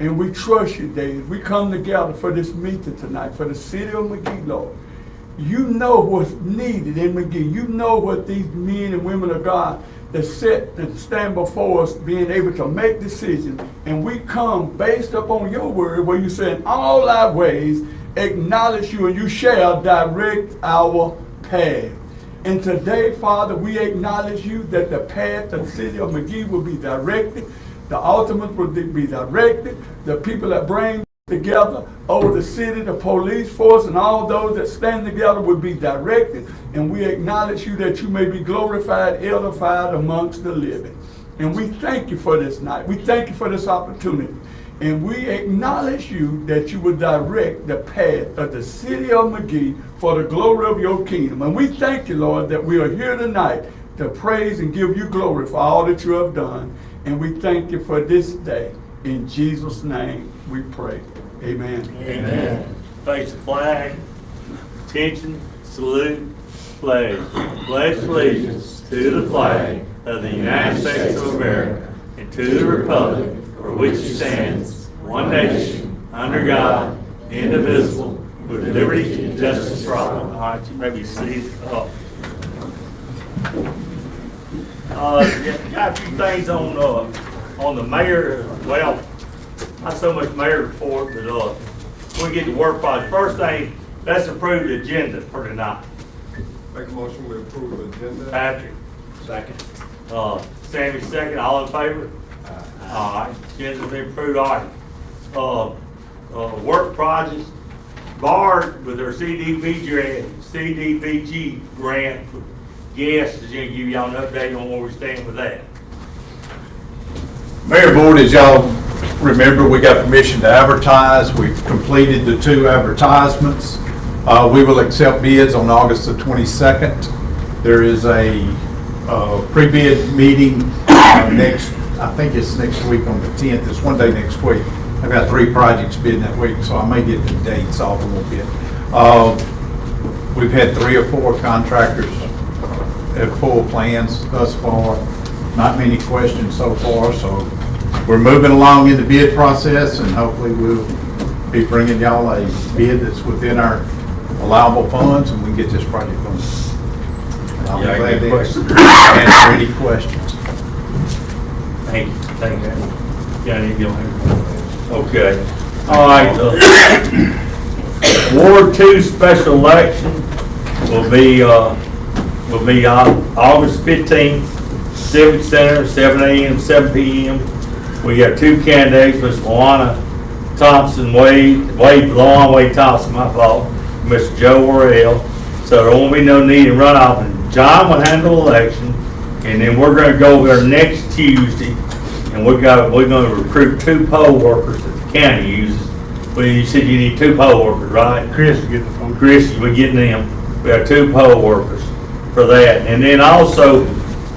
And we trust you, David. We come together for this meeting tonight, for the city of Magee, Lord. You know what's needed in Magee. You know what these men and women of God that sit and stand before us being able to make decisions. And we come based upon your word where you say in all our ways acknowledge you and you shall direct our path. And today, Father, we acknowledge you that the path of the city of Magee will be directed. The Aldermen will be directed. The people that bring together over the city, the police force, and all those that stand together will be directed. And we acknowledge you that you may be glorified, edified amongst the living. And we thank you for this night. We thank you for this opportunity. And we acknowledge you that you will direct the path of the city of Magee for the glory of your kingdom. And we thank you, Lord, that we are here tonight to praise and give you glory for all that you have done. And we thank you for this day. In Jesus' name we pray. Amen. Amen. Face the flag. Attention. Salute. Pledge. Pledge allegiance to the flag of the United States of America and to the republic for which it stands, one nation, under God, indivisible, with liberty and justice for all. All right, you may be seated. Got a few things on the mayor. Well, not so much mayor report, but we get to work by. First thing, let's approve the agenda for tonight. Make a motion, we approve the agenda. Patrick. Second. Sammy, second. All in favor? All right. Agenda's been approved. All right. Work projects. BARD with their CDBG grant. Yes, is going to give y'all an update on where we stand with that. Mayor Board, as y'all remember, we got permission to advertise. We've completed the 2 advertisements. We will accept bids on August the 22nd. There is a pre-bid meeting next, I think it's next week on the 10th. It's one day next week. I've got 3 projects bidding that week, so I may get the dates off a little bit. We've had 3 or 4 contractors have full plans thus far. Not many questions so far, so we're moving along in the bid process, and hopefully we'll be bringing y'all a bid that's within our allowable funds, and we can get this project going. I'll be glad to answer any questions. Thank you. Thank you. Yeah, you go ahead. Okay. All right. Ward 2 special election will be August 15th. Civic Center, 7 a.m., 7 p.m. We got 2 candidates, Ms. Luana Thompson, Wade Thompson, my fault, Mr. Joe Worrell. So there won't be no need in runoff. And John will handle the election, and then we're going to go there next Tuesday, and we're going to recruit 2 poll workers that the county uses. Well, you said you need 2 poll workers, right? Chris is getting the phone. Chris, we're getting them. We have 2 poll workers for that, and then also.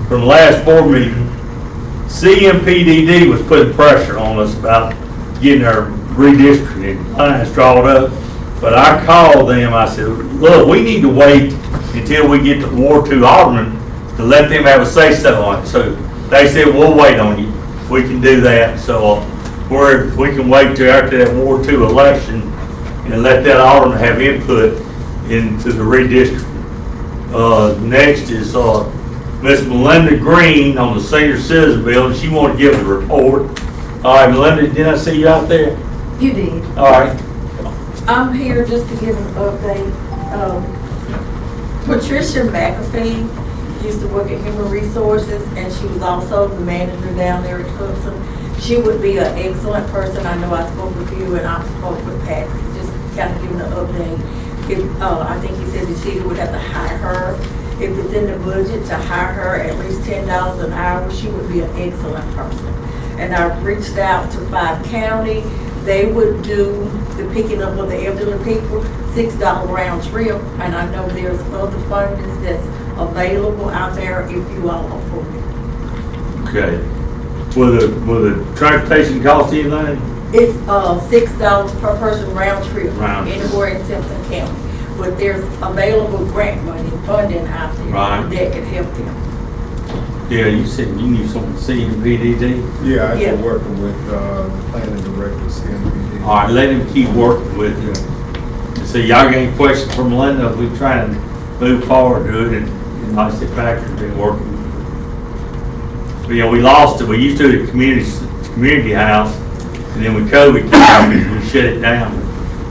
From the last board meeting, CMPDD was putting pressure on us about getting our redistricting lines drawn up. But I called them, I said, look, we need to wait until we get the Ward 2 Aldermen to let them have a say-so on it. So they said, we'll wait on you. We can do that. So we can wait till after that Ward 2 election and let that Alderman have input into the redistricting. Next is Miss Melinda Green on the senior citizen bill, and she wanted to give a report. All right, Melinda, did I see you out there? You did. All right. I'm here just to give an update. Patricia McAfee used to work at Human Resources, and she was also the manager down there at Clemson. She would be an excellent person. I know I spoke with you, and I spoke with Patrick, just kind of giving an update. I think he said the city would have to hire her. If it's in the budget to hire her at least $10 an hour, she would be an excellent person. And I've reached out to 5 county. They would do the picking up of the elderly people, $6 round trip. And I know there's other fundings that's available out there if you all approve it. Okay. Will the transportation cost anything? It's $6 per person round trip anywhere in Simpson County. But there's available grant money funding out there that could help them. Yeah, you said you knew someone CMPDD. Yeah, I've Yeah. been working with the planning director, CMPD. All right, let him keep working with you. So y'all got any questions from Linda? We try and move forward to it, and like I said, Patrick's been working. But, you know, we lost it. We used to do the community house, and then when COVID came, we shut it down.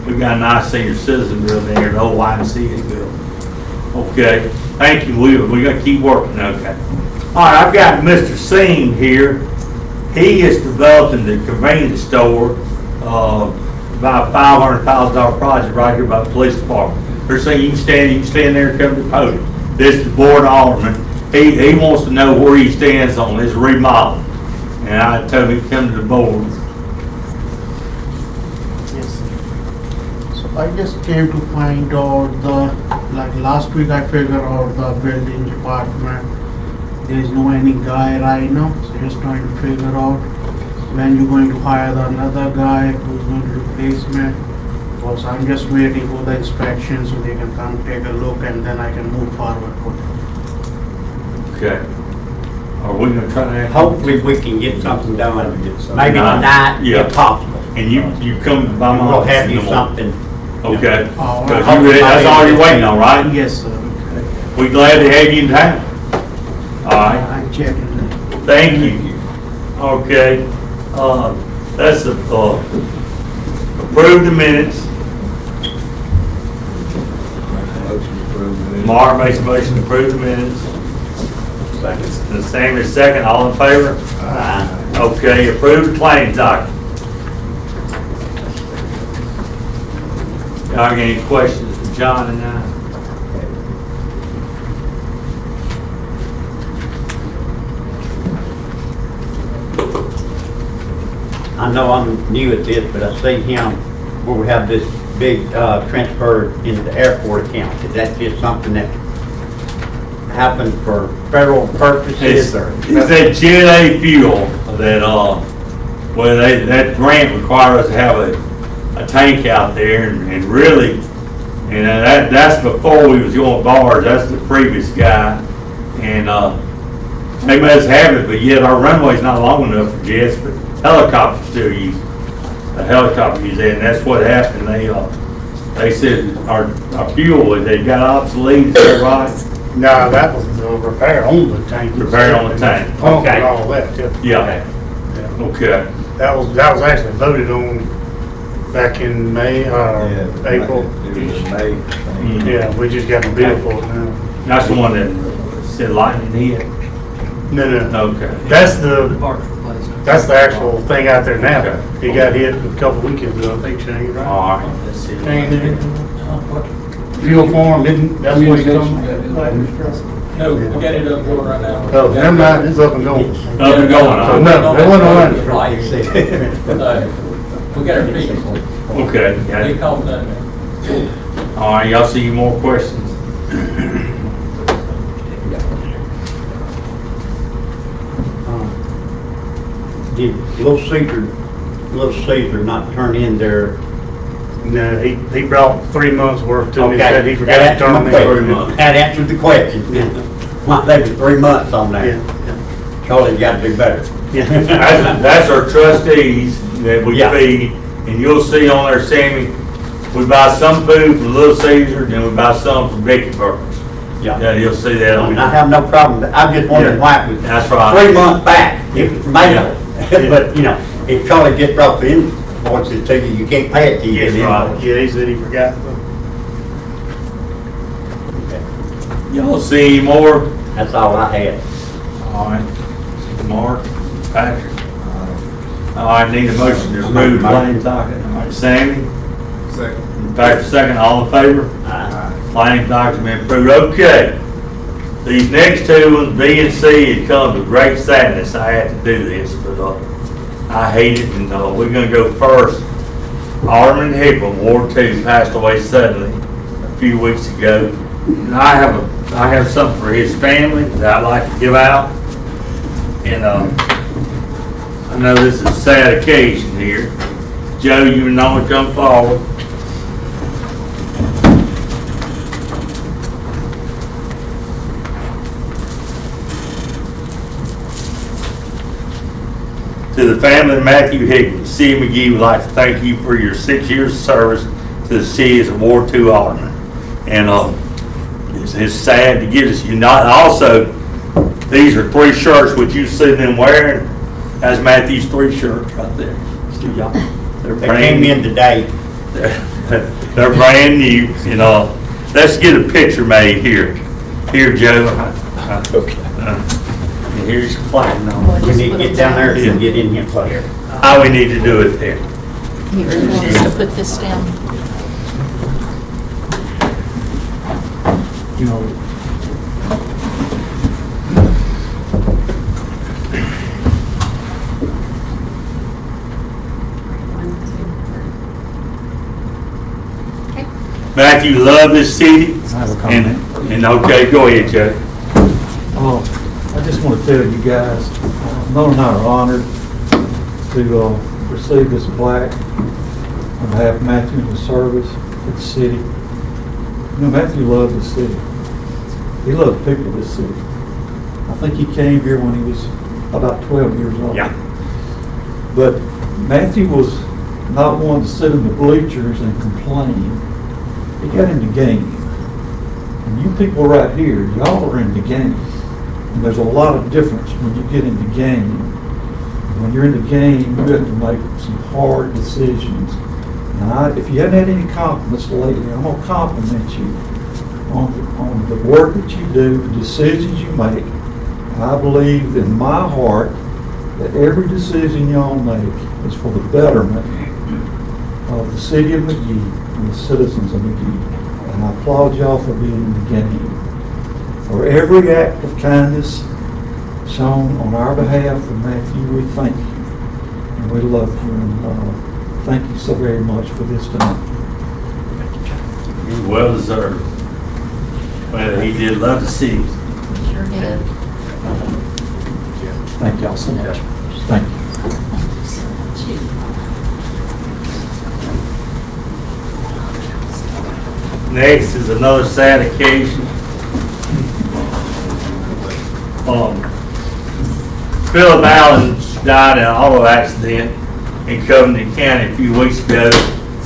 We've got a nice senior citizen building there, the old YMCA building. Okay, thank you. We got to keep working. Okay. All right, I've got Mr. Singh here. He is developing the convenience store, about a $500,000 project right here by the police department. They're saying you can stand there and come to the podium. This is the board alderman. He wants to know where he stands on his remodel. And I told him to come to the board. Yes. So I just came to find out like last week I figured out the building department. There is no any guy right now, so just trying to figure out when you're going to hire another guy who's going to replace me. Because I'm just waiting for the inspection so they can come take a look and then I can move forward with it. Okay. Are we gonna try to? Hopefully, we can get something done, maybe Tonight. tonight, Yeah. if possible. And you come by my We'll office have in you the morning. something. Okay. All 'Cause right. that's all you're waiting on, right? Yes, sir. We glad to have you in town. All right. I'm checking it. Thank you. Okay. That's approve the minutes. Motion approved. Mark makes a motion to approve the minutes. The same as second, all in favor? Okay, approve the claims document. Y'all got any questions for John and I? I know I'm new at this, but I see him where we have this big transfer into the airport account. Is that just something that happened for federal purposes or? It's that Jet A fuel that, well, that grant requires us to have a tank out there and really, and that's before we was going bars, that's the previous guy. And, they must have it, but yet our runway's not long enough for jets, but helicopters still use it. A helicopter use it, and that's what happened. They said our fuel, they got obsolete, is that right? No, that was the repair on the tank. Repair on the tank. Pump and Okay. all that, yeah. Yeah, okay. That was actually voted on back in May, April. It was May. Mm. Yeah, we just got the bill for it now. That's the one that said lightning hit? No, Okay. that's the actual thing out there now. Okay. It got hit a couple weekends ago, I think, Shane, right? All right, let's see. Shane, did it? Fuel farm, didn't, that's what you're talking about? No, we got it up going right now. Oh, never mind, it's up and going. Up and going, So huh? no, they wasn't running. Lights. We got our feet. Okay, got They it. called that. All right, y'all see any more questions? Did Little Caesar not turn in their? No, he brought 3 months worth to me, Okay, said he forgot to that turn answered them my in. question. That answered the question. Why they were 3 months on Yeah, there? Charlie got to do better. yeah. That's our trustees that we Yeah. feed, and you'll see on there, Sammy, we buy some food from Little Caesar, and we buy some from Vicky Burgers. Yeah, you'll see that I on mean, I there. have no problem, I'm just wondering Yeah. why it was That's right. 3 months back, it was May. Yeah. But, you know, if Charlie just brought the invoices to you, you can't pay it to you. Yes, right. Yeah, he said he forgot. Y'all see any more? That's all I had. All right. Mark, Patrick. All right, need a motion to approve the claims document. All right, Sammy, Second. Patrick, second, all in favor? Claims document approved. Okay. These next two ones, B and C, it comes with great sadness. I had to do this, but I hate it, and we're gonna go first. Alderman Hickel, Ward 2, passed away suddenly a few weeks ago. And I have something for his family that I'd like to give out. And I know this is a sad occasion here. Joe, you know to come forward. To the family of Matthew Higgins, City of Magee would like to thank you for your 6 years of service to the city as a Ward 2 Alderman. And it's sad to get us united. Also, these are 3 shirts which you see them wearing. That's Matthew's 3 shirts right there. See y'all? They're They brand came new. in today. They're brand new. Let's get a picture made here. Here, Joe. Okay. And here's your flag. We need to get down there and get in here closer. How we need to do it there. Here, you want us to put this down? You know, Matthew, love this city. I have a comment. And okay, go ahead, Joe. I just want to tell you guys, Mona and I are honored to receive this plaque on behalf of Matthew and his service to the city. You know, Matthew loved the city. He loved the people of this city. I think he came here when he was about 12 years old. Yeah. But Matthew was not one to sit in the bleachers and complain. He got in the game. And you people right here, y'all are in the game. And there's a lot of difference when you get in the game. When you're in the game, you have to make some hard decisions. And if you haven't had any compliments lately, I'm going to compliment you on the work that you do, the decisions you make. And I believe in my heart that every decision y'all make is for the betterment of the city of Magee and the citizens of Magee. And I applaud y'all for being in the game. For every act of kindness shown on our behalf for Matthew, we thank you. And we love you. And thank you so very much for this tonight. Well deserved. Well, he did love the city. Sure did. Thank y'all so much. Thank you. Next is another sad occasion. Philip Allen died in an auto accident in Covington County a few weeks ago,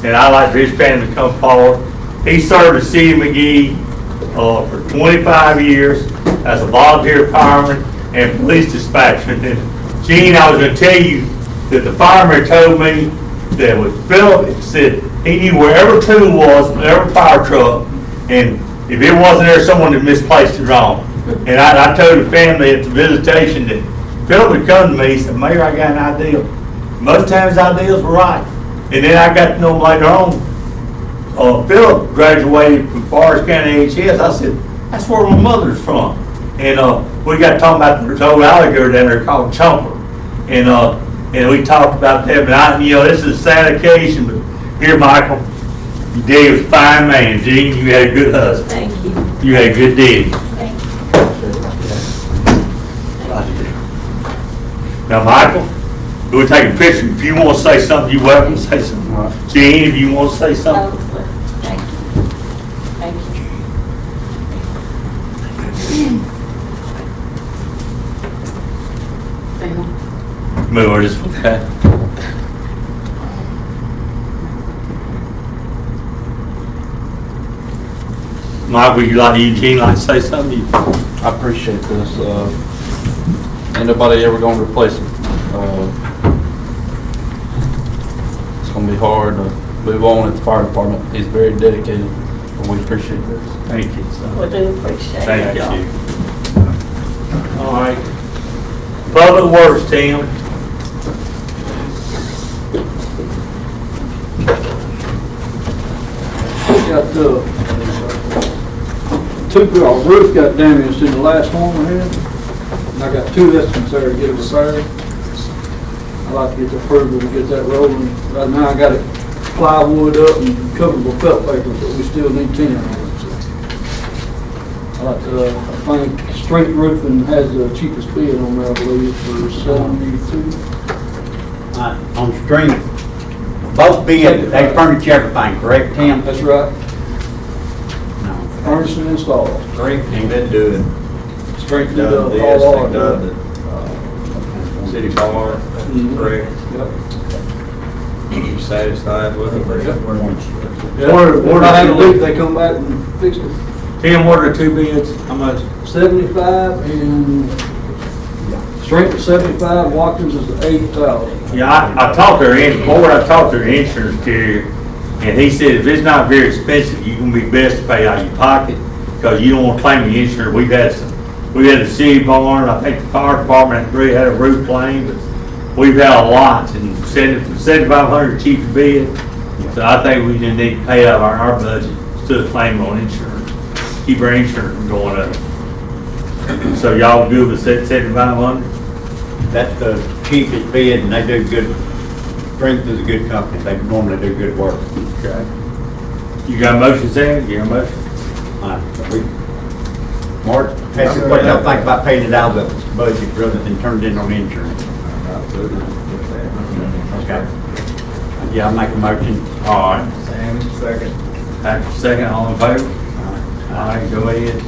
and I'd like for his family to come forward. He served the city of Magee for 25 years as a volunteer fireman and police dispatcher. And Gene, I was going to tell you that the fireman told me that with Philip, it said he knew wherever tool was, wherever fire truck, and if it wasn't there, someone had misplaced it wrong. And I told the family at the visitation that Philip would come to me, he said, Mayor, I got an idea. Most times his ideas were right. And then I got to know him later on. Philip graduated from Forest County HS. I said, that's where my mother's from. And we got talking about the old alligator down there called Chomper. And we talked about that. But this is a sad occasion, but here, Michael, you did a fine man. Gene, you had a good husband. Thank you. You had a good daddy. Thank you. Now, Michael, we'll take a picture. If you want to say something, you're welcome to say something. Gene, if you want to say something. Thank you. Thank you. Move over just with that. Michael, Eugene like to say something? I appreciate this. Ain't nobody ever gonna replace him. It's gonna be hard to move on at the fire department. He's very dedicated, and we appreciate this. Thank you. We do appreciate it. Thank you. All right. Public Works, Tim. Got our roof got damaged in the last one we had. And I got 2 estimates there to get it repaired. I'd like to get the approval to get that rolling. Right now I got it plywood up and covered with felt paper, but we still need 10 on it. I think Strength Roofing has the cheapest bid on there, I believe, for $72. On string, both bids, they furnish everything, correct, Tim? That's right. No. Furnished and installed. Strength, you've been doing, Strength done all this, our and done City Bar, correct? Yep. You satisfied with it? If I had a leak, they come back and fix it. Tim, what are the 2 bids? How much? 75 and Strength is 75, Watkins is 80,000. Yeah, I talked to I talked to their insurance carrier, and he said if it's not very expensive, you're gonna be best to pay out of your pocket, because you don't wanna claim the insurance. We had the city barn, I think the fire department had a roof claim, but we've had a lot, and 7,500 cheaper bid. So I think we just need to pay out of our budget instead of claiming on insurance, keep our insurance from going up. So y'all good with 7,500? That's the cheapest bid, and they do good, Strength is a good company, they normally do good work. Okay. You got a motion, Sam? You got a motion? Mark, what y'all think about paying it out of the budget rather than turning it in on insurance? Okay. Yeah, I'll make a motion. All right. Sam, second. After second, all in favor? All right, go ahead.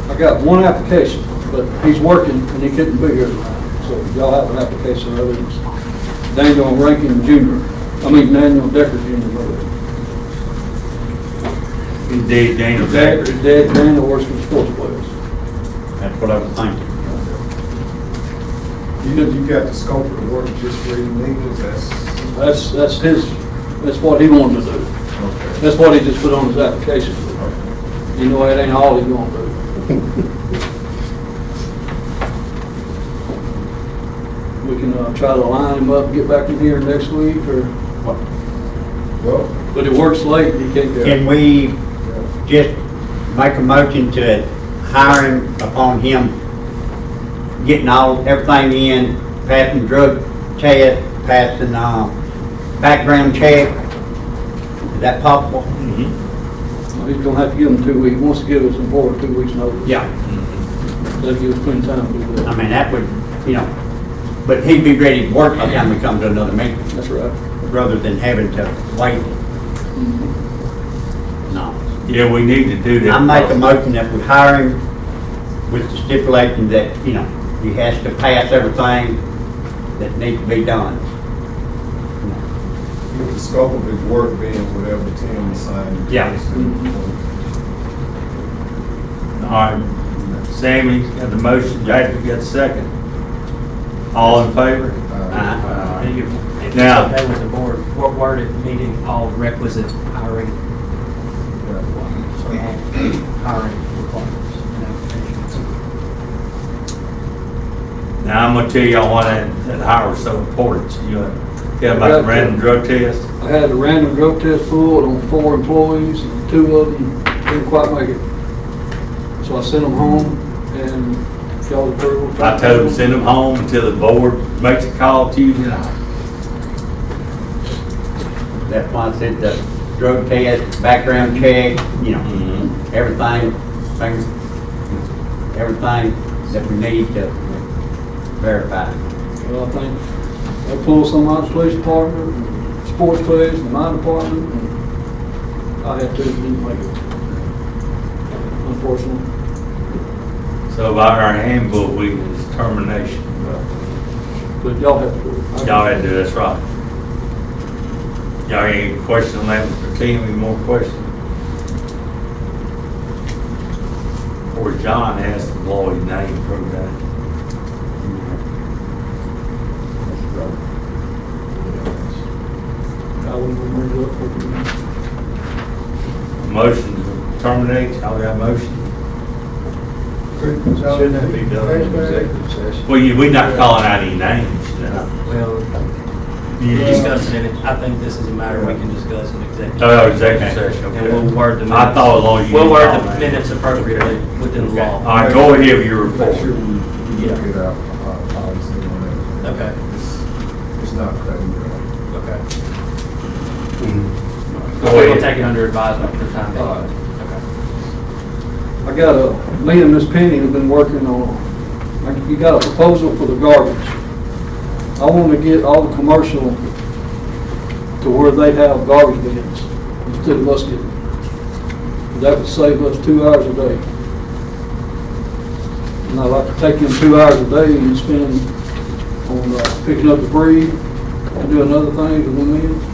I got one application, but he's working and he couldn't be here tonight. So y'all have an application of it. Daniel Rankin Jr. Daniel Decker Jr. Indeed, Daniel Dad, Decker. Daniel works for the sports players. That's what I was thinking. You got the scope of the work just reading these, That's what he wanted to do. okay. That's what he just put on his application. You know, it ain't all he's gonna do. We can try to line him up and get back in here next week, or what? Well, But it works late, he can't get. Can we just make a motion to hire him upon him getting everything in, passing drug test, passing, background check? Is that possible? He's gonna have to give him 2 weeks. He wants to give us some more 2 weeks notice. Yeah. That'll give us plenty of time to do I that. mean, that would, but he'd be ready to work by the time we come to another meeting, That's right. rather than having to wait. No. Yeah, we need to do that. I make a motion that we hire him with the stipulation that, he has to pass everything that needs to be done. with the scope of his work being whatever Tim assigned. Yeah. All right, Sammy got the motion, Jack got the second. All in favor? If Now- it's okay with the board, what worded meeting all requisite hiring? Hiring requirements and applications. Now, I'm gonna tell y'all why that hire was so important. You gonna tell about the random drug test? I had a random drug test pulled on 4 employees, and 2 of them didn't quite make it. So I sent them home, and if y'all approve. I told them send them home until the board makes a call Tuesday night. That's why I said the drug test, background check, everything that we need to verify. Well, I think they pulled some out of the police department, and sports class, and my department, and I had 2 that didn't make it. Unfortunately. So by our handbook, we is termination. But y'all have to do it. Y'all had to do this right. Y'all got any questions on that, Mr. Tim? Any more questions? Or John has to blow his name through that. I wouldn't bring it up. Motion to terminate, y'all got a motion? Shouldn't that be done in executive session? Well, we're not calling out any names, Well, you're discussing it, I think this is a matter we can discuss in executive. Oh, executive session, And we'll word the minutes. I thought as long as you. We'll word call the names. minutes appropriately within the law. All right, go ahead with your Make report. sure we look at our policy on that. Okay, It's not cutting it. okay. Go We'll ahead. take it under advisement for the time being. All right. Okay. I got me and Miss Penny have been working on, you got a proposal for the garbage. I want to get all the commercial to where they have garbage bins instead of us getting. That would save us 2 hours a day. And I'd like to take them 2 hours a day and spend on picking up debris and doing other things with them men.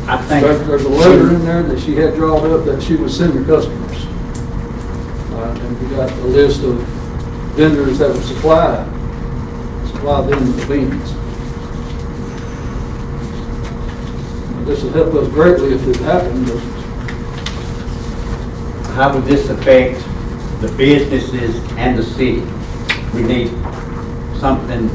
I think. There's a letter in there that she had drawn up that she would send her customers. And we got a list of vendors that would supply them with the beans. This would help us greatly if it happened, but How would this affect the businesses and the city? We need something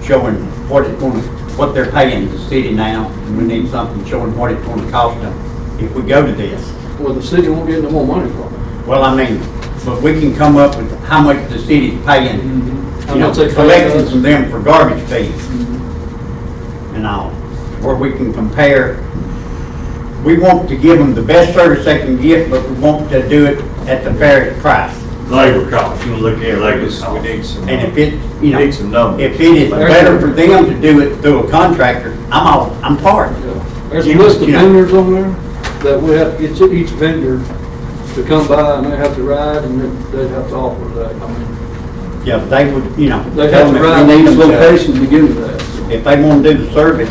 showing what they're paying the city now, and we need something showing what it's gonna cost them if we go to this. well, the city won't get no more money from it. Well, I mean, but we can come up with how much the city's paying, How you know, much they pay collecting us. from them for garbage fees and all, where we can compare. We want to give them the best service they can get, but we want to do it at the fairest price. Labor costs, you wanna look at labor We costs. need some, And if it, you know, need some numbers. if it is better for them to do it through a contractor, I'm for it. There's a list of vendors on there that we have to get each vendor to come by, and they have to ride, and they'd have to offer that. I mean, Yeah, they would, you know. they tell have to them if ride we need each them to- location to get to that. If they want to do the service,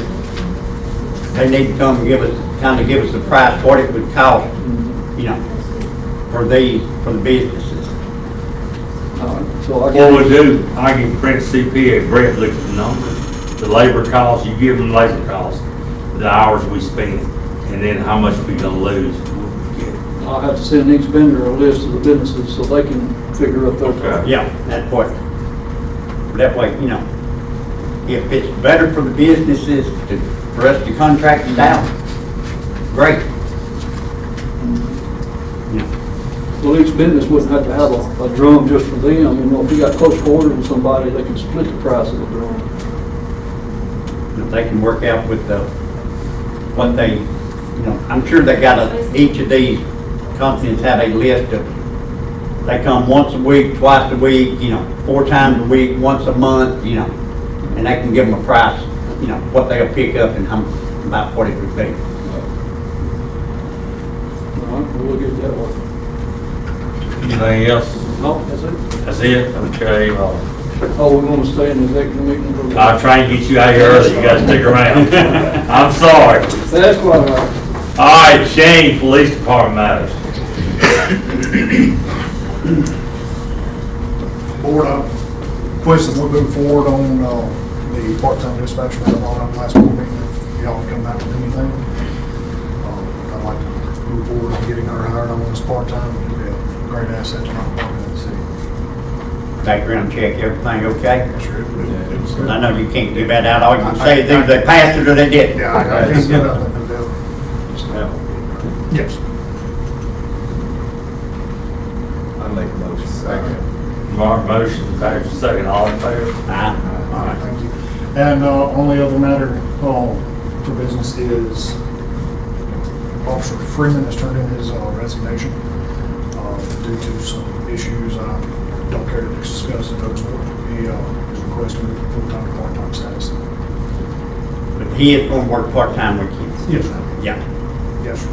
they need to come and kind of give us the price, what it would cost, you know, for the businesses. So I What we do, I can print CPA, Brett look at the numbers, the labor costs, you give them labor costs, the hours we spend, and then how much we gonna lose. I'll have to send each vendor a list of the businesses so they can figure up their. Okay. Yeah, that's what, that way, you know, if it's better for the businesses for us to contract it out, great. You know, Well, each business wouldn't have to have a drum just for them. You know, if you got close quarters with somebody, they can split the price of the drum. if they can work out with what they, you know, I'm sure they got each of these companies have a list of, they come once a week, twice a week, you know, 4 times a week, once a month, you know, and they can give them a price, you know, what they'll pick up and about what it would be. All right, we'll get that one. Anything else? No, that's it. That's it? Okay, Oh, we're gonna stay in the executive meeting? for- I'll try and get you out here early, you gotta stick around. I'm sorry. That's quite all right. All right, Shane, Police Department matters. Board, I request that we move forward on the part-time dispatcher that I brought up last board meeting, if y'all come back with anything. I'd like to move forward on getting her hired on as part-time. It'd be a great asset to our department in the city. Background check, everything okay? Sure. I know you can't do that out, all you can say is either they passed it or they didn't. Yeah, I can't get nothing to do. Yes. I make a motion. Second. Mark motion, Patrick second, all in favor? Aye. All right, thank you. And only other matter for business is Officer Freeman has turned in his resignation due to some issues. I don't care to discuss it openly. He is requesting full-time to part-time status. But he is going to work part-time with you. Yes, sir. Yeah, Yes, sir.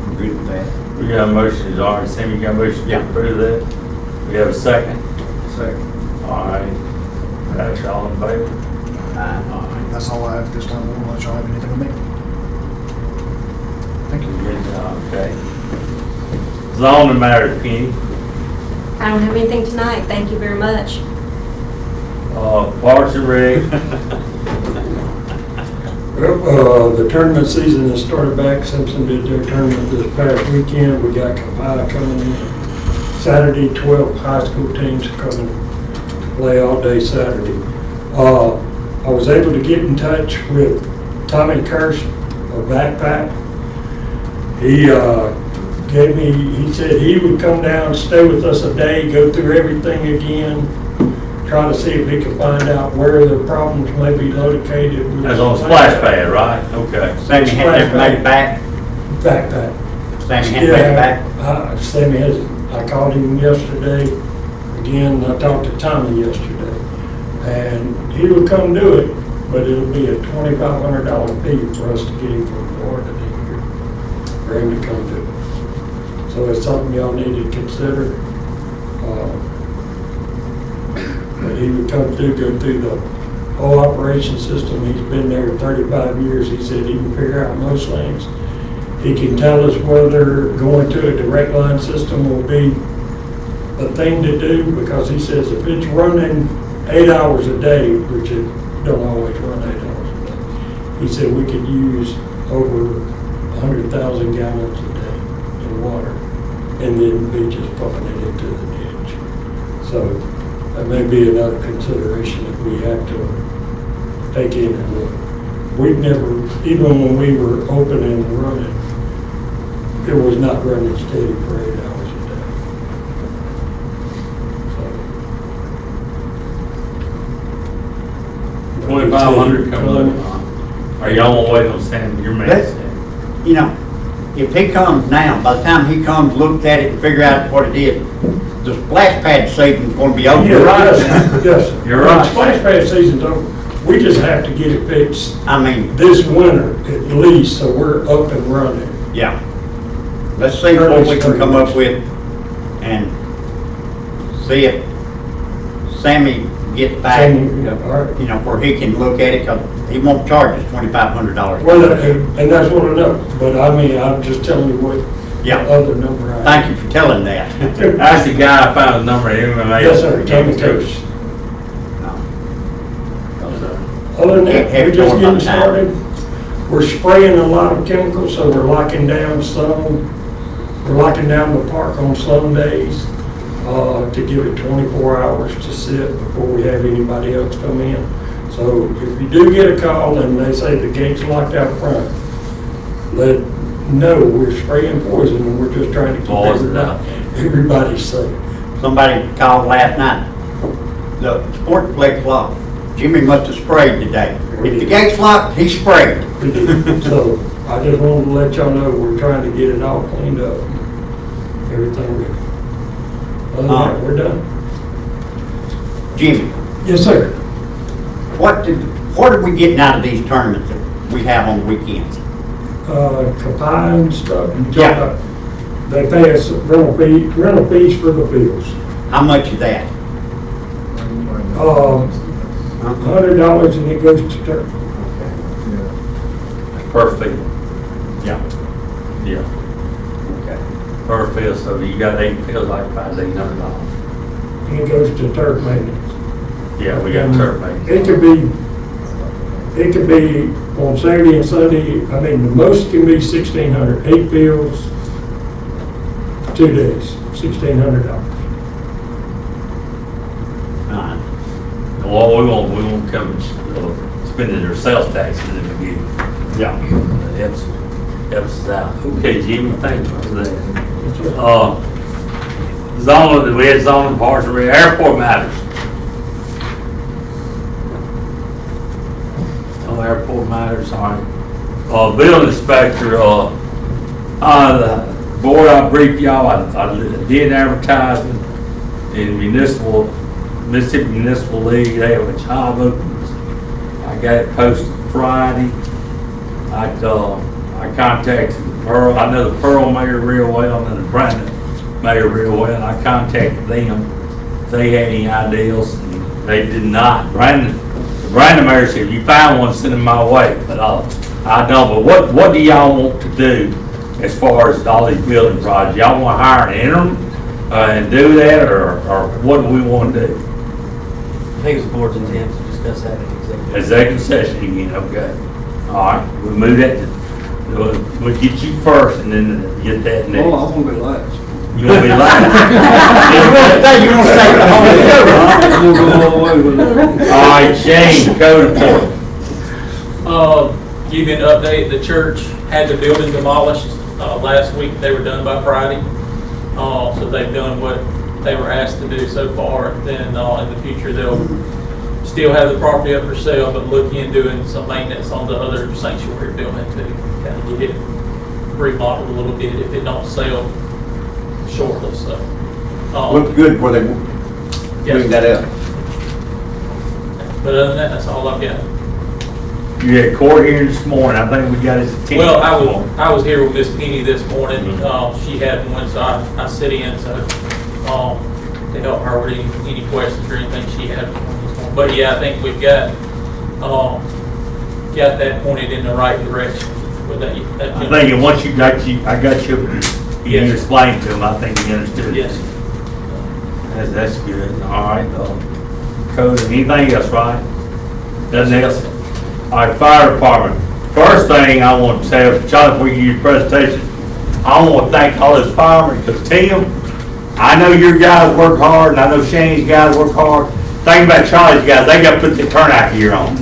I'm good with that. We got a motion, is already Sammy, you got a motion to Yeah. approve that? We have a second? Second. All right. Patrick, all in favor? Aye. That's all I have this time. Unless y'all have anything to me. Thank you. Good job, okay. Zoning matters, Penny. I don't have anything tonight, thank you very much. Parks and Rec. The tournament season has started back. Simpson did their tournament this past weekend. We got Kapaa coming in Saturday, 12 high school teams coming to play all day Saturday. I was able to get in touch with Tommy Kirsch of Backpack. He he said he would come down, stay with us a day, go through everything again, try to see if he could find out where the problems may be located. That's on the splash pad, right? Okay. Sammy had to make it back. Backpack. Sammy had to make it back. Sammy has, I called him yesterday. Again, I talked to Tommy yesterday. And he would come do it, but it'll be a $2,500 fee for us to get him from Florida to here, for him to come do it. So it's something y'all need to consider. But he would come through, go through the whole operation system. He's been there 35 years. He said he can figure out most things. He can tell us whether going to a direct line system will be a thing to do, because he says if it's running 8 hours a day, which it don't always run 8 hours a day, he said we could use over 100,000 gallons a day in water, and then be just pumping it into the ditch. So that may be another consideration that we have to take in and look. We've never, even when we were open and running, it was not running steady for 8 hours a day. So. 2,500 comes up. Are y'all gonna wait on Sam, your man? You know, if he comes now, by the time he comes, looks at it and figure out what it is, the splash pad season's gonna be over. You're right. Yes, sir. You're right. Splash pad season's over. We just have to get it fixed I mean, this winter at least, so we're up and running. yeah. Let's see what we can come up with and see if Sammy gets back, Sammy, yeah, all right. you know, where he can look at it, because he won't charge us $2,500. Well, and that's what I know, but I mean, I'm just telling you what Yeah. the other number I. Thank you for telling that. That's the guy I found the number of MMA. Yes, sir, Tommy Coach. Other than that, we're just getting started. We're spraying a lot of chemicals, so we're locking down the park on some days, to give it 24 hours to sit before we have anybody else come in. So if you do get a call and they say the gate's locked out front, let know we're spraying poison and we're just trying to keep everybody safe. Somebody called last night, the sportsplex locked. Jimmy must have sprayed today. If the gate's locked, he sprayed. We do. So I just wanted to let y'all know we're trying to get it all cleaned up. Everything ready. Other than that, we're done. Jimmy, Yes, sir. what are we getting out of these tournaments that we have on weekends? Kapai and stuff. Yeah. They pay us rental fees for the fields. How much is that? $100 and it goes to turf. Per field. Yeah. Yeah, Okay. per field, so you got 8 fields, like $800. And it goes to turf maintenance. Yeah, we got turf maintenance. It could be on Saturday and Sunday. I mean, the most can be 1,600, 8 fields, 2 days, $1,600. Well, we won't come spending their sales taxes in the beginning. Yeah. Helps us out. Okay, Jimmy, thank you for that. Zoning, we had zoning parts and airport matters. Oh, airport matters, all right. Building inspector, the board, I briefed y'all, I did advertisement in Mississippi Municipal League. They have a job openings. I got it posted Friday. I contacted Pearl. I know the Pearl mayor real well, and the Brandon mayor real well. And I contacted them if they had any ideas, and they did not. The Brandon mayor said, if you find one, send them my way. But I don't. But what do y'all want to do as far as all these building projects? Y'all want to hire an interim and do that, or what do we want to do? I think it's the board's intent to discuss that in Executive session again, okay. All right, we'll move that we'll get you first and then get that next. Oh, I want to be last. You want to be last? You want to say the whole show, huh? I'm going to go all the way with it. All right, Shane, code enforcement. Give you an update, the church had the building demolished last week. They were done by Friday. So they've done what they were asked to do so far. Then in the future, they'll still have the property up for sale, but looking and doing some maintenance on the other sanctuary building to kind of get it remodeled a little bit if it don't sell shortly. So Looked good where they bring that up. But other than that, that's all I've got. You had court hearing this morning, I think we got his attention. Well, I was here with Miss Penny this morning. She had one, so I sit in, so, to help her with any questions or anything she had. But yeah, I think we've got that pointed in the right direction with that. I think and once I got you Yes. explained to him, I think he understood. Yes. That's good. All right, code, anything else, right? Doesn't else? All right, fire department. First thing I want to say, Charlie, before you give your presentation, I want to thank all those firemen, because Tim, I know your guys work hard, and I know Shane's guys work hard. Think about Charlie's guys, they got to put the turnout gear on.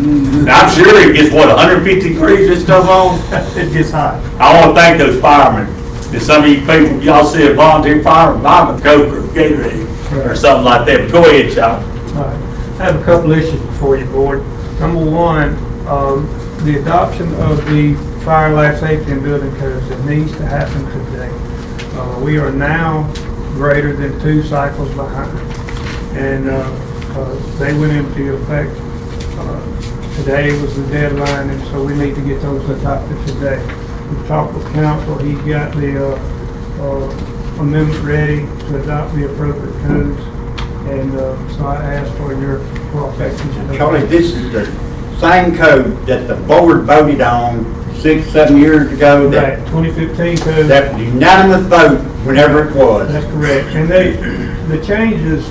Now, I'm sure it gets, 150 degrees and stuff on? It gets hot. I want to thank those firemen. And some of you people, y'all see a volunteer fireman, I'm a Coke or Gatorade or something like that. But go ahead, Charlie. I have a couple issues before you, board. Number one, the adoption of the fire life safety and building codes, it needs to happen today. We are now greater than 2 cycles behind, and they went into effect. Today was the deadline, and so we need to get those adopted today. We talked with council, he got the amendment ready to adopt the appropriate codes, and so I asked for your affection. Charlie, this is the same code that the board voted on 6-7 years ago. Right, 2015 code. That was unanimous vote whenever it was. That's correct. And the changes,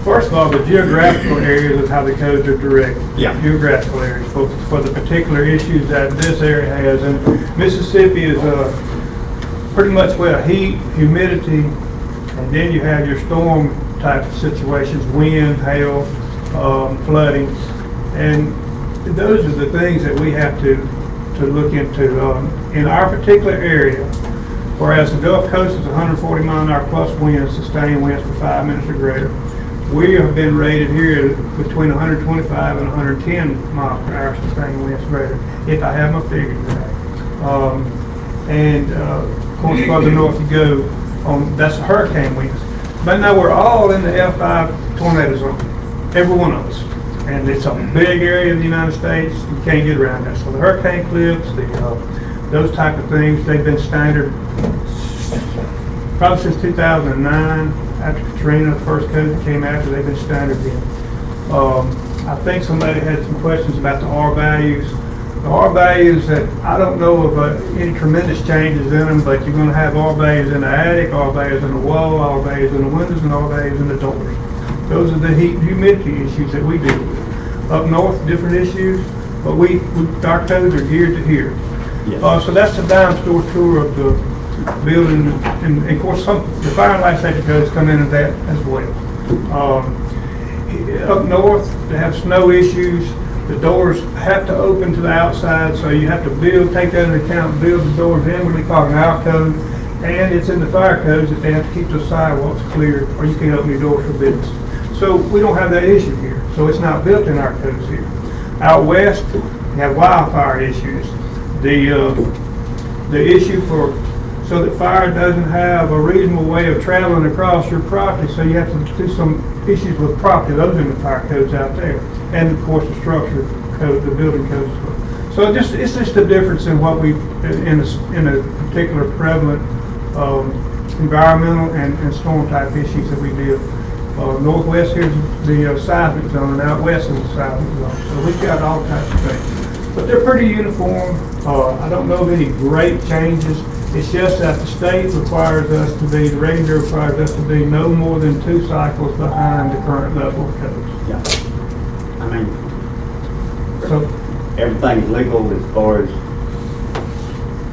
first of all, the geographical areas of how the codes are directed. Yeah. Geographical areas for the particular issues that this area has. And Mississippi is pretty much where heat, humidity, and then you have your storm type of situations, wind, hail, flooding. And those are the things that we have to look into. In our particular area, whereas the Gulf Coast is 140 mile-an-hour plus winds, sustained winds for 5 minutes or greater, we have been rated here between 125 and 110 miles per hour sustained winds greater, if I have my figures right. Of course, further north you go, that's the hurricane winds. But now we're all in the F5 tornado zone, every one of us. And it's a big area in the United States, you can't get around that. So the hurricane clips, those type of things, they've been standard probably since 2009. After Katrina, the first code that came after, they've been standard then. I think somebody had some questions about the R values. The R values, that I don't know of any tremendous changes in them, but you're going to have R values in the attic, R values in the wall, R values in the windows, and R values in the doors. Those are the heat and humidity issues that we deal with. Up north, different issues, but our codes are geared to here. Yes. So that's the down-store tour of the building, and of course, the fire and life safety codes come into that as well. Up north, they have snow issues. The doors have to open to the outside, so you have to take that into account, build the doors inwardly, called an our code, and it's in the fire codes that they have to keep the sidewalks clear, or you can't open your doors for business. So we don't have that issue here, so it's not built in our codes here. Out west, we have wildfire issues. The issue so that fire doesn't have a reasonable way of traveling across your property, so you have to do some issues with property. Those are in the fire codes out there, and of course the structure code, the building codes. So it's just a difference in what we in a particular prevalent environmental and storm type issues that we deal. Northwest here's the seismic zone, and out west is the seismic zone. So we've got all types of things, but they're pretty uniform. I don't know of any great changes. It's just that the state requires us to be, the ranger requires us to be no more than 2 cycles behind the current level of codes. Yeah. I mean, so everything's legal as far as.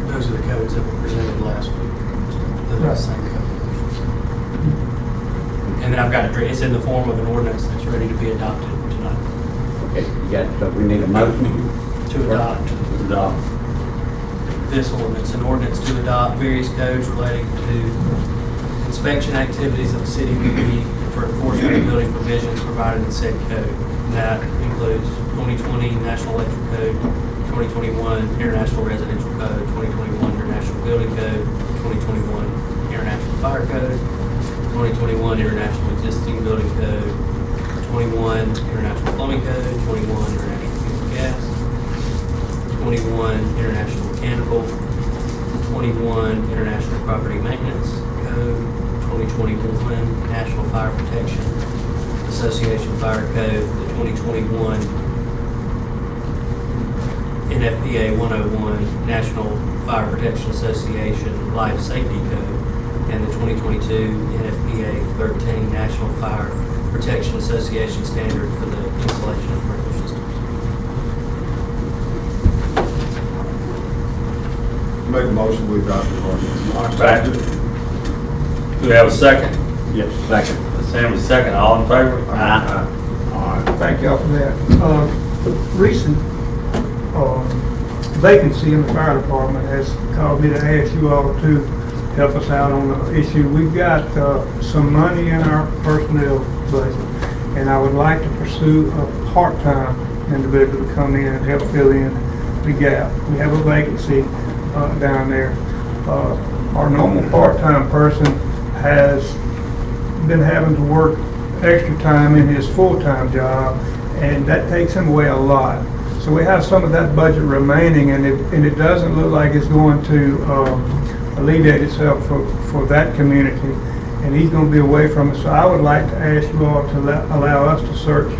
Those are the codes that were presented last week. Those are the same codes. And then I've got it's in the form of an ordinance that's ready to be adopted tonight. Okay, so we need a motion to adopt this ordinance, an ordinance to adopt various codes relating to inspection activities of the city of Magee for enforcement of building provisions provided in said code. And that includes 2020 National Electric Code, 2021 International Residential Code, 2021 International Building Code, 2021 International Fire Code, 2021 International Existing Building Code, 21 International Plumbing Code, 21 International Gas, 21 International Mechanical, 21 International Property Maintenance Code, 2021 National Fire Protection Association Fire Code, the 2021 NFPA 101 National Fire Protection Association Life Safety Code, and the 2022 NFPA 13 National Fire Protection Association Standard for the installation of sprinkler systems. Make a motion, we adopt the ordinance. Back. Do we have a second? Yes, second. Sam is second, all in favor? Thank y'all for that. Recent vacancy in the fire department has caused me to ask you all to help us out on the issue. We've got some money in our personnel budget, and I would like to pursue a part-time individual to come in and help fill in the gap. We have a vacancy down there. Our normal part-time person has been having to work extra time in his full-time job, and that takes him away a lot. So we have some of that budget remaining, and it doesn't look like it's going to alleviate itself for that community, and he's going to be away from us. So I would like to ask you all to allow us to search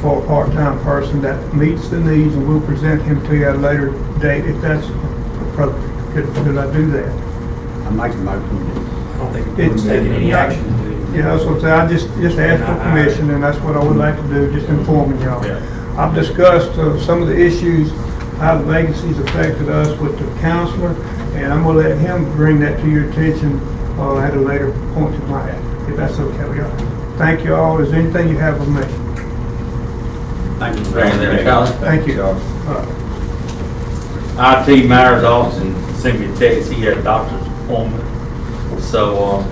for a part-time person that meets the needs, and we'll present him to you at a later date if that's appropriate. Could I do that? I make a motion. I don't think it's taking any action to do. Yeah, that's what I'm saying. I just asked for permission, and that's what I would like to do, just informing y'all. Yeah. I've discussed some of the issues, how the vacancies affected us with the counselor, and I'm gonna let him bring that to your attention at a later point in time, if that's okay with y'all. Thank you all. Is there anything you have of me? Thank you. Thank you. IT Myers Austin sent me a text, he had a doctor's appointment. So,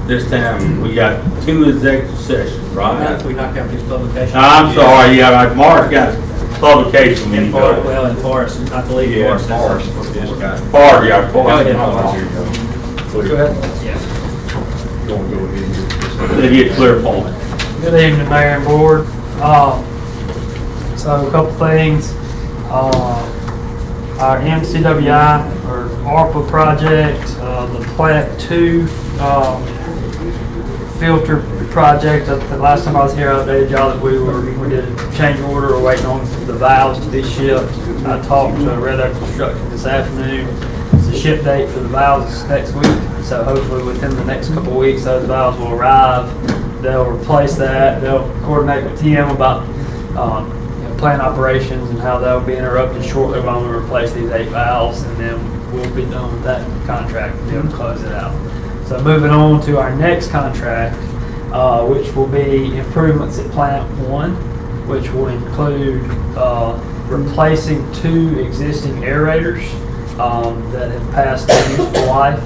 this time, we got 2 executive sessions, right? If we knock out these publications. I'm sorry, yeah, like Mark got publication. In Forest, well, in Forest, not the lead Yeah, Forest. Forest. Park, yeah, Go ahead. Park. Go ahead. Yeah. They get clear point. Good evening, Mayor and Board. So a couple things. Our MCWI or ARPA project, the Plant 2 filter project. The last time I was here, I updated y'all that we did a change order. We're waiting on the valves to be shipped. I talked to Red Oak Construction this afternoon. The ship date for the valves is next week, so hopefully within the next couple of weeks those valves will arrive. They'll replace that. They'll coordinate with TM about plant operations and how they'll be interrupted shortly while we replace these 8 valves, and then we'll be done with that contract and be able to close it out. So moving on to our next contract, which will be improvements at Plant 1, which will include replacing 2 existing aerators that have passed their useful life,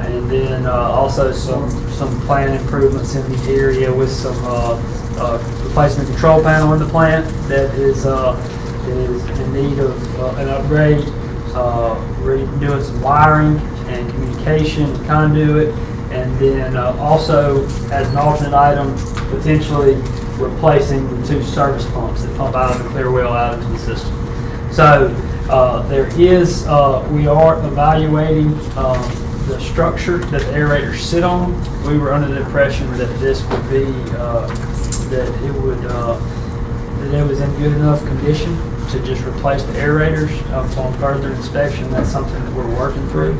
and then also some plant improvements in the area with some replacing the control panel in the plant that is in need of an upgrade, redoing some wiring and communication and conduit, and then also as an alternate item, potentially replacing the 2 service pumps that pump out of the clear well out into the system. So we are evaluating the structure that the aerators sit on. We were under the impression that this would be that it was in good enough condition to just replace the aerators. On further inspection, that's something that we're working through.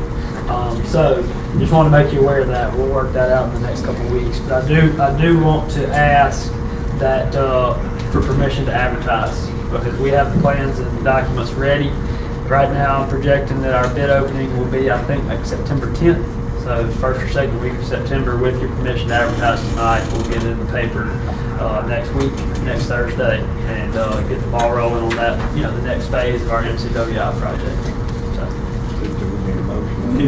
So just want to make you aware of that. We'll work that out in the next couple of weeks. But I do want to ask that for permission to advertise, because we have the plans and documents ready. Right now, I'm projecting that our bid opening will be, I think, like September 10th. So first or second week of September, with your permission to advertise tonight, we'll get it in the paper next week, next Thursday, and get the ball rolling on that, the next phase of our MCWI project. So.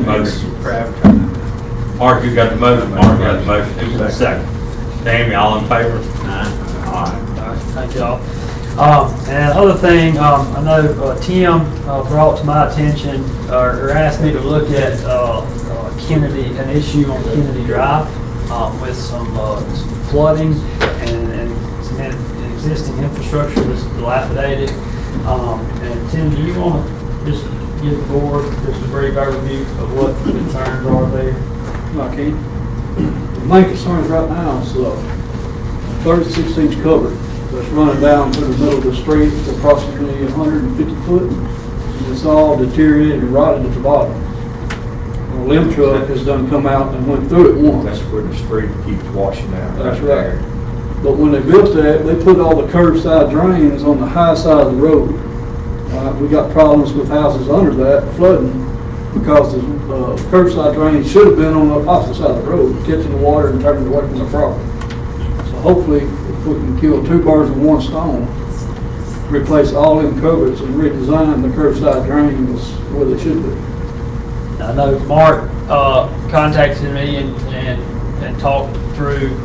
Motion for advertising. Mark, you got the motion. Mark got the motion. Who's the second? Tammy, all in favor? Aye. All right, thank y'all. And other thing, I know Tim brought to my attention or asked me to look at Kennedy, an issue on Kennedy Drive with some flooding and existing infrastructure was dilapidated. And Tim, do you want to just give the board just a brief overview of what the concerns are there? I can. The main concerns right now is 36-inch cover that's running down through the middle of the street. It's approximately 150 foot. And it's all deteriorated and rotted at the bottom. A limb truck has done come out and went through it once. That's where the street keeps washing out. That's right. But when they built that, they put all the curbside drains on the high side of the road. We got problems with houses under that flooding because the curbside drain should have been on the opposite side of the road, catching the water and turning it away from the property. So hopefully, if we can kill two birds with one stone, replace all them culverts and redesign the curbside drains where they should be. I know Mark contacted me and talked through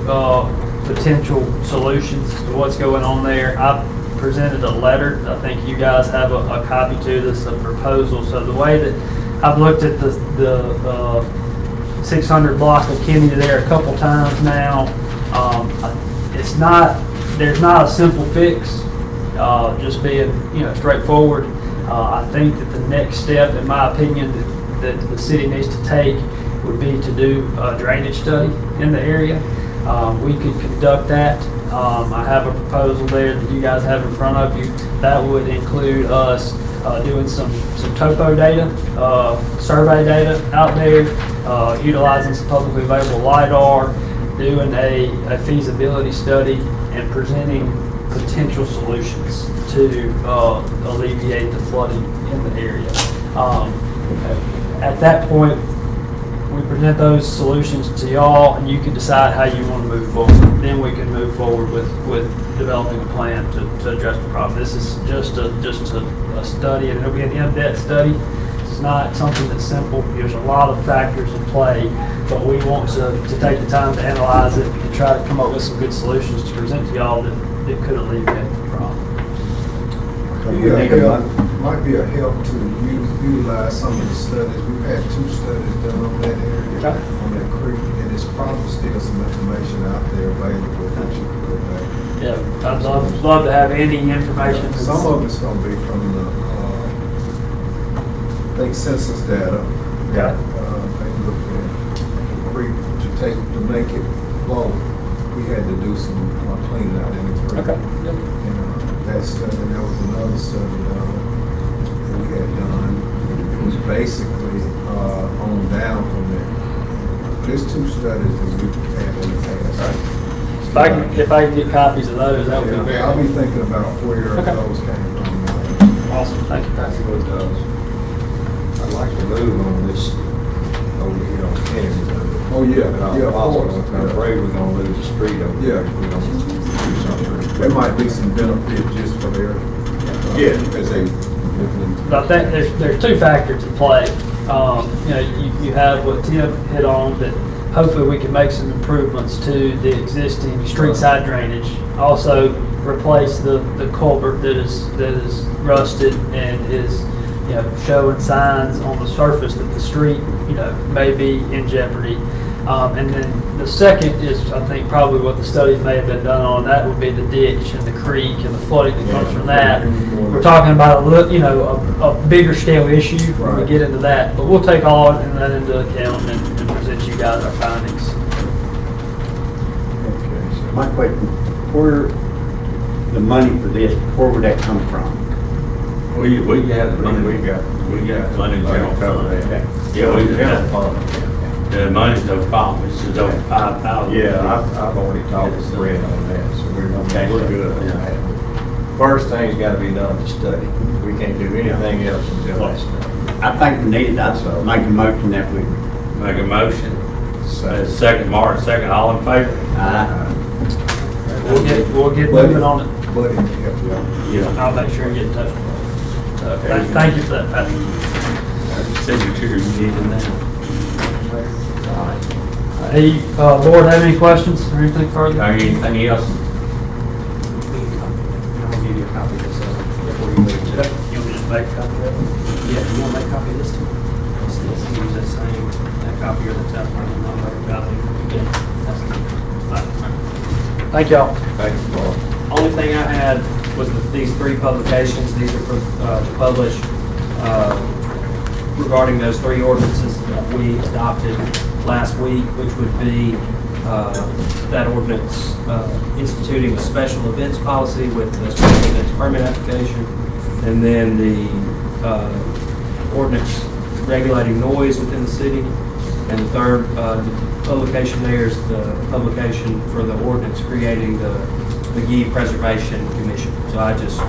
potential solutions to what's going on there. I presented a letter. I think you guys have a copy to this, a proposal. So the way that I've looked at the 600 block of Kenny there a couple times now, there's not a simple fix, just being straightforward. I think that the next step, in my opinion, that the city needs to take would be to do a drainage study in the area. We could conduct that. I have a proposal there that you guys have in front of you. That would include us doing some topo data, survey data out there, utilizing some publicly available LiDAR, doing a feasibility study, and presenting potential solutions to alleviate the flooding in the area. At that point, we present those solutions to y'all, and you can decide how you want to move forward. Then we can move forward with developing a plan to address the problem. This is just a study, and it'll be an in-depth study. It's not something that's simple. There's a lot of factors in play, but we want to take the time to analyze it and try to come up with some good solutions to present to y'all that could alleviate the problem. Might be a help to utilize some of the studies. We've had 2 studies done on that area, on that creek, and there's probably still some information out there available that you can go back. Yeah, I'd love to have any information. Some of it's going to be from the, I think, census data. Yeah. They looked at the creek to make it flow. We had to do some cleaning out in the creek. Okay. Yep. And that study, there was another study that we had done. It was basically on down from there. There's 2 studies that we've had in the past. If I can get copies of those, that would be very I'll be helpful. thinking about where those came from. Awesome, thank you, Patrick. I'd like to move on this over here on Kennedy. Oh, yeah, Yeah, of course. I'm afraid we're gonna lose the street over Yeah. there. if we don't do something. There might be some benefit just for their, as they. I think there's 2 factors at play. You have what Tim hit on, that hopefully we can make some improvements to the existing street side drainage. Also replace the culvert that is rusted and is showing signs on the surface that the street may be in jeopardy. And then the second is, I think, probably what the studies may have been done on. That would be the ditch and the creek and the flooding that comes from that. We're talking about a bigger scale issue when we get into that. But we'll take all of that into account and present you guys our findings. Okay, so my question, where the money for this, where would that come from? We have the money, we got money to cover that. Yeah, we have. The money's no problem, it's just over 5,000. Yeah, I've already talked to Brett on that, so we're good on that. First thing's gotta be done to study. We can't do anything else until that's done. I think we need it, I'd make a motion that we. Make a motion. Second, Mark, second, all in favor? We'll get moving on it. Buddy, help you out. I'll make sure and get in touch with you. So thank you for that, Patrick. Signature you need in there. Hey, board, have any questions or anything further? Anything else? I'll give you a copy of this before you leave today. You want me to just make a copy of it? Yeah, you want to make a copy of this too? Still use that same, that copy or the top one, I'll make a copy. Yeah, that's the, Thank y'all. Thank you, Paul. Only thing I had was these 3 publications. These are for, to publish regarding those 3 ordinances that we adopted last week, which would be that ordinance instituting a special events policy with the special events permit application, and then the ordinance regulating noise within the city. And the third publication there is the publication for the ordinance creating the Magee Preservation Commission. So I just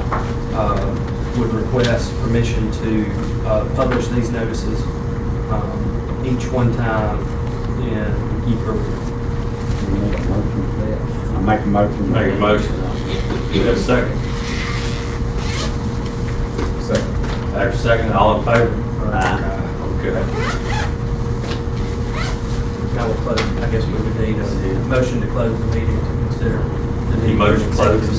would request permission to publish these notices, each one time in April. I'll make a motion. Make a motion. Do that second. Second. After second, all in favor? Aye. Okay. Now we'll close, I guess we would need a motion to close the meeting to consider the need for Motion closed.